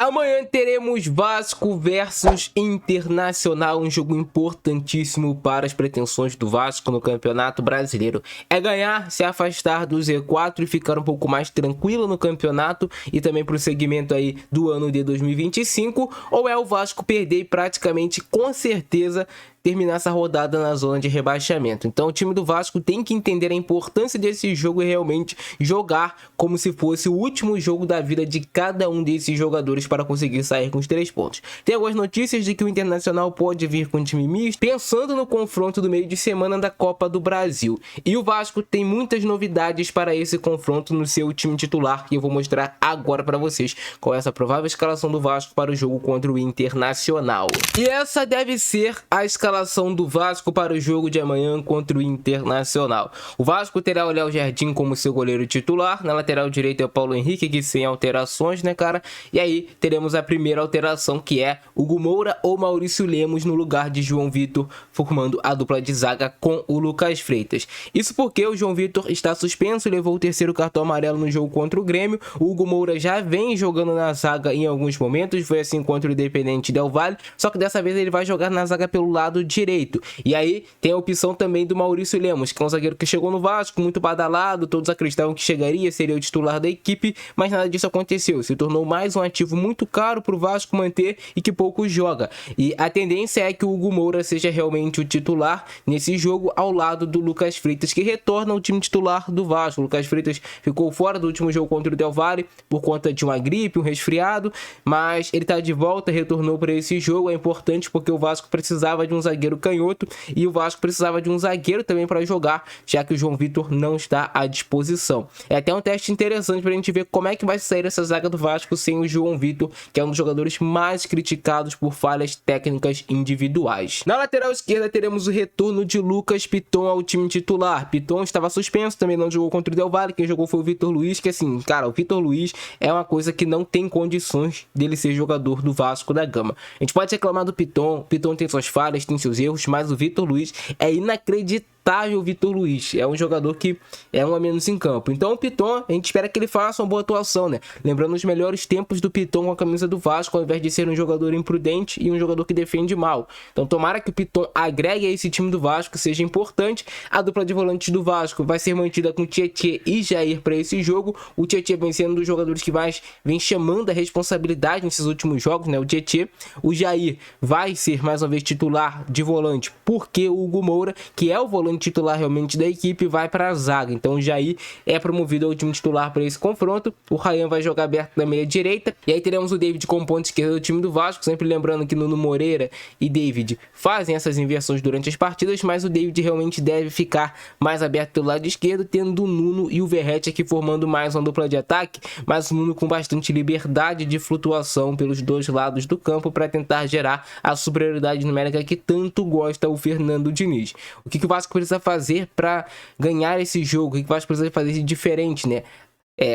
Amanhã teremos Vasco versus Internacional, um jogo importantíssimo para as pretensões do Vasco no Campeonato Brasileiro. É ganhar, se afastar do Z4 e ficar um pouco mais tranquilo no campeonato e também para o segmento aí do ano de 2025, ou é o Vasco perder e praticamente com certeza terminar essa rodada na zona de rebaixamento. Então o time do Vasco tem que entender a importância desse jogo e realmente jogar como se fosse o último jogo da vida de cada um desses jogadores para conseguir sair com os 3 pontos. Tem algumas notícias de que o Internacional pode vir com um time misto, pensando no confronto do meio de semana da Copa do Brasil. E o Vasco tem muitas novidades para esse confronto no seu time titular, que eu vou mostrar agora para vocês qual é essa provável escalação do Vasco para o jogo contra o Internacional. E essa deve ser a escalação do Vasco para o jogo de amanhã contra o Internacional. O Vasco terá o Léo Jardim como seu goleiro titular, na lateral direita é o Paulo Henrique, que sem alterações, né, cara? E aí teremos a primeira alteração, que é Hugo Moura ou Maurício Lemos no lugar de João Vitor, formando a dupla de zaga com o Lucas Freitas. Isso porque o João Vitor está suspenso e levou o terceiro cartão amarelo no jogo contra o Grêmio. O Hugo Moura já vem jogando na zaga em alguns momentos, foi assim contra o Independente Del Valle, só que dessa vez ele vai jogar na zaga pelo lado direito. E aí tem a opção também do Maurício Lemos, que é um zagueiro que chegou no Vasco, muito badalado, todos acreditavam que chegaria, seria o titular da equipe, mas nada disso aconteceu. Se tornou mais um ativo muito caro para o Vasco manter e que pouco joga. E a tendência é que o Hugo Moura seja realmente o titular nesse jogo, ao lado do Lucas Freitas, que retorna ao time titular do Vasco. O Lucas Freitas ficou fora do último jogo contra o Del Valle por conta de uma gripe, um resfriado, mas ele está de volta, retornou para esse jogo. É importante porque o Vasco precisava de um zagueiro canhoto e o Vasco precisava de um zagueiro também para jogar, já que o João Vitor não está à disposição. É até um teste interessante para a gente ver como é que vai sair essa zaga do Vasco sem o João Vitor, que é um dos jogadores mais criticados por falhas técnicas individuais. Na lateral esquerda teremos o retorno de Lucas Piton ao time titular. Piton estava suspenso, também não jogou contra o Del Valle, quem jogou foi o Vitor Luiz, que assim, cara, o Vitor Luiz é uma coisa que não tem condições dele ser jogador do Vasco da Gama. A gente pode reclamar do Piton, Piton tem suas falhas, tem seus erros, mas o Vitor Luiz é inacreditável. O Vitor Luiz é um jogador que é um a menos em campo. Então o Piton, a gente espera que ele faça uma boa atuação, né? Lembrando os melhores tempos do Piton com a camisa do Vasco, ao invés de ser um jogador imprudente e um jogador que defende mal. Então tomara que o Piton agregue a esse time do Vasco, seja importante. A dupla de volantes do Vasco vai ser mantida com Tietê e Jair para esse jogo. O Tietê vem sendo um dos jogadores que mais vem chamando a responsabilidade nesses últimos jogos, né? O Tietê. O Jair vai ser mais uma vez titular de volante, porque o Hugo Moura, que é o volante titular realmente da equipe, vai para a zaga. Então o Jair é promovido ao time titular para esse confronto. O Ryan vai jogar aberto na meia direita. E aí teremos o David como ponta esquerda do time do Vasco, sempre lembrando que Nuno Moreira e David fazem essas inversões durante as partidas, mas o David realmente deve ficar mais aberto pelo lado esquerdo, tendo o Nuno e o Verratti aqui formando mais uma dupla de ataque, mas o Nuno com bastante liberdade de flutuação pelos dois lados do campo para tentar gerar a superioridade numérica que tanto gosta o Fernando Diniz. O que o Vasco precisa fazer para ganhar esse jogo? O que o Vasco precisa fazer de diferente, né?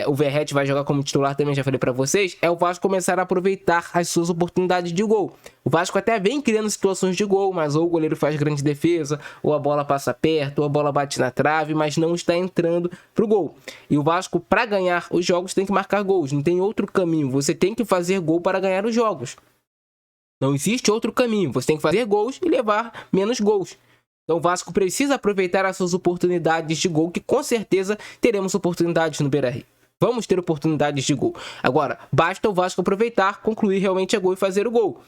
O Verratti vai jogar como titular também, já falei para vocês. É o Vasco começar a aproveitar as suas oportunidades de gol. O Vasco até vem criando situações de gol, mas ou o goleiro faz grande defesa, ou a bola passa perto, ou a bola bate na trave, mas não está entrando pro gol. E o Vasco, para ganhar os jogos, tem que marcar gols. Não tem outro caminho. Você tem que fazer gol para ganhar os jogos. Não existe outro caminho. Você tem que fazer gols e levar menos gols. Então o Vasco precisa aproveitar as suas oportunidades de gol, que com certeza teremos oportunidades no Beira-Rio. Vamos ter oportunidades de gol. Agora, basta o Vasco aproveitar, concluir realmente a gol e fazer o gol.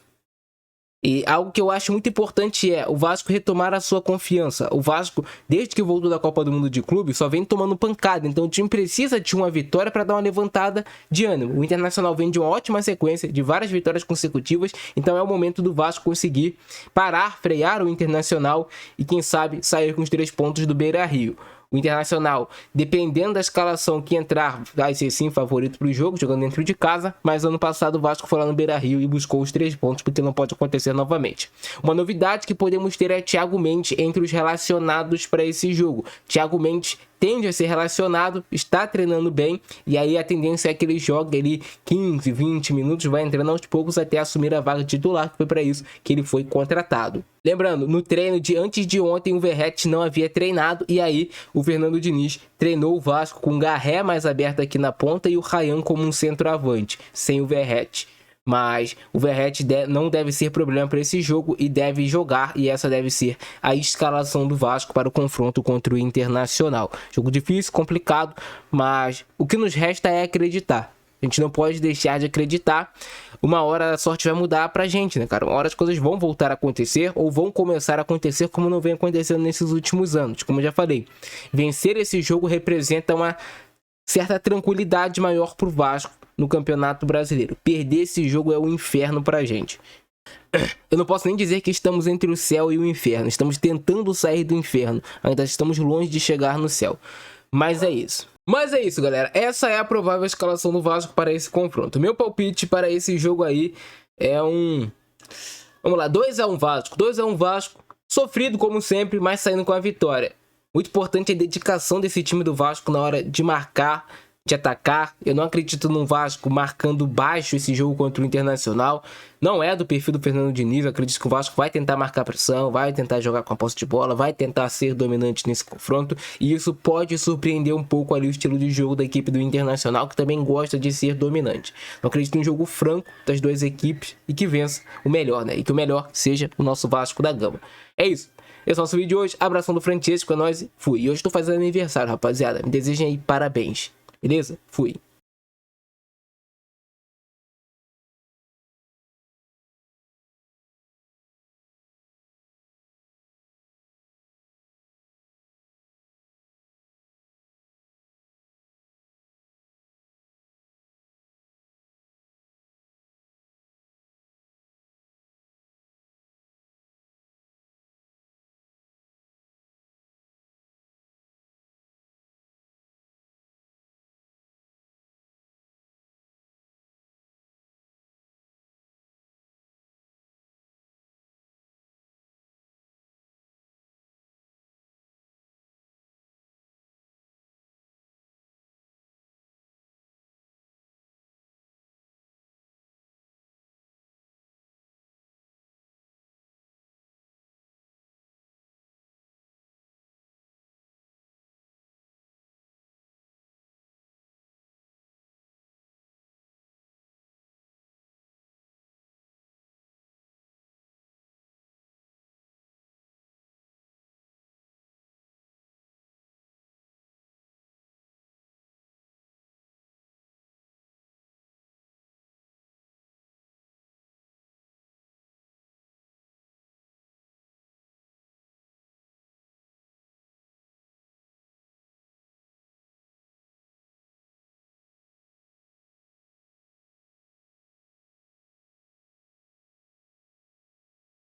E algo que eu acho muito importante é o Vasco retomar a sua confiança. O Vasco, desde que voltou da Copa do Mundo de clube, só vem tomando pancada. Então o time precisa de uma vitória para dar uma levantada de ânimo. O Internacional vem de uma ótima sequência, de várias vitórias consecutivas. Então é o momento do Vasco conseguir parar, frear o Internacional e quem sabe sair com os 3 pontos do Beira-Rio. O Internacional, dependendo da escalação que entrar, vai ser sim favorito para o jogo, jogando dentro de casa, mas ano passado o Vasco foi lá no Beira-Rio e buscou os 3 pontos, porque não pode acontecer novamente. Uma novidade que podemos ter é Thiago Mendes entre os relacionados para esse jogo. Thiago Mendes tende a ser relacionado, está treinando bem, e aí a tendência é que ele jogue ali 15, 20 minutos, vai entrando aos poucos até assumir a vaga titular, que foi para isso que ele foi contratado. Lembrando, no treino de antes de ontem o Verratti não havia treinado, e aí o Fernando Diniz treinou o Vasco com o Garré mais aberto aqui na ponta e o Ryan como um centroavante, sem o Verratti. Mas o Verratti não deve ser problema para esse jogo e deve jogar, e essa deve ser a escalação do Vasco para o confronto contra o Internacional. Jogo difícil, complicado, mas o que nos resta é acreditar. A gente não pode deixar de acreditar. Uma hora a sorte vai mudar pra gente, né, cara? Uma hora as coisas vão voltar a acontecer ou vão começar a acontecer como não vem acontecendo nesses últimos anos. Como eu já falei, vencer esse jogo representa uma certa tranquilidade maior pro Vasco no Campeonato Brasileiro. Perder esse jogo é um inferno pra gente. Eu não posso nem dizer que estamos entre o céu e o inferno. Estamos tentando sair do inferno. Ainda estamos longe de chegar no céu. Mas é isso. Galera. Essa é a provável escalação do Vasco para esse confronto. Meu palpite para esse jogo aí é um... Vamos lá, 2-1 Vasco. 2-1 Vasco. Sofrido como sempre, mas saindo com a vitória. Muito importante a dedicação desse time do Vasco na hora de marcar, de atacar. Eu não acredito no Vasco marcando baixo esse jogo contra o Internacional. Não é do perfil do Fernando Diniz. Eu acredito que o Vasco vai tentar marcar pressão, vai tentar jogar com a posse de bola, vai tentar ser dominante nesse confronto. E isso pode surpreender um pouco ali o estilo de jogo da equipe do Internacional, que também gosta de ser dominante. Eu acredito em um jogo franco das duas equipes e que vença o melhor, né? E que o melhor seja o nosso Vasco da Gama. É isso. Esse é o nosso vídeo de hoje. Abração do Francesco, é nóis. Fui. E hoje estou fazendo aniversário, rapaziada. Me desejem aí parabéns. Beleza? Fui.